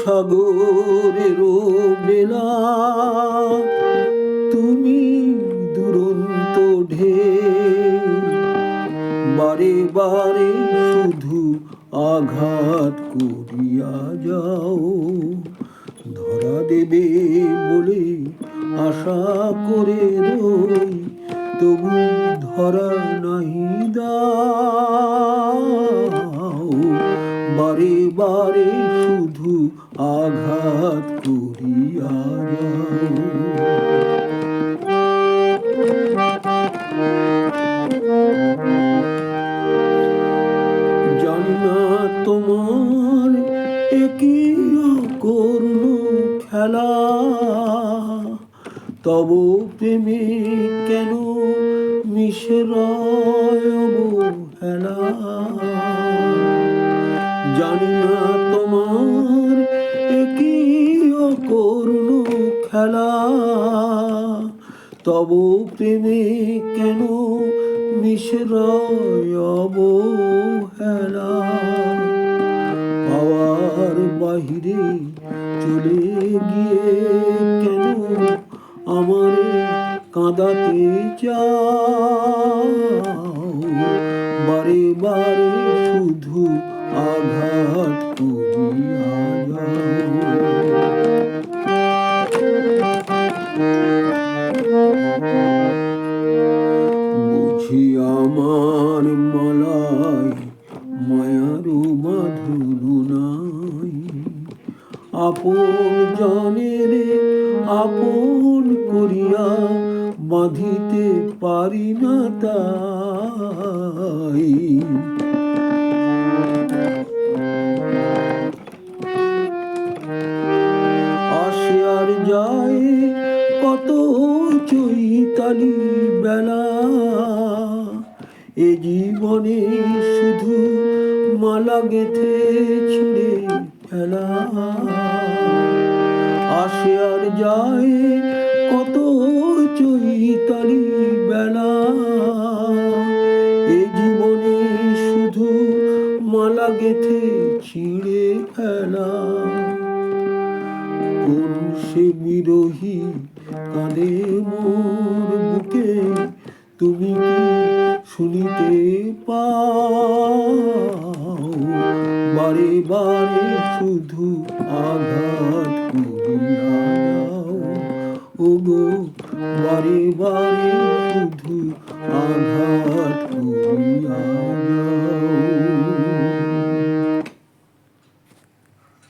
সাগরের বেলা তুমি দুরন্ত ঢেউ, বারে বারে শুধু আঘাত করিয়া যাও। ধরা দেবে বলে আশা করে রই, তবু ধরা নাহি দাও। বারে বারে শুধু আঘাত করিয়া যাও। জানি না তোমার একই করুণ খেলা, তব প্রেমে কেন মিশরায় অবহেলা। জানি না তোমার একই করুণ খেলা, তব প্রেমে কেন মিশরায় অবহেলা। পাওয়ার বাহিরে চলে গিয়ে কেন আমারে কাঁদাতে চাও। বারে বারে শুধু আঘাত করিয়া যাও। বুঝি আমার মালায় মায়ার বাঁধন নাই, আপন জনের আপন করিয়া বাঁধিতে পারি না তাই। আসে আর যায় কত চৈতালি বেলা, এ জীবনে শুধু মালা গেথে ছিঁড়ে ফেলা। আসে আর যায় কত চৈতালি বেলা, এ জীবনে শুধু মালা গেথে ছিঁড়ে ফেলা। কোন সে বিরহী কাঁদে মোর বুকে, তুমি কি শুনিতে পাও। বারে বারে শুধু আঘাত করিয়া যাও। ওগো বারে বারে শুধু আঘাত করিয়া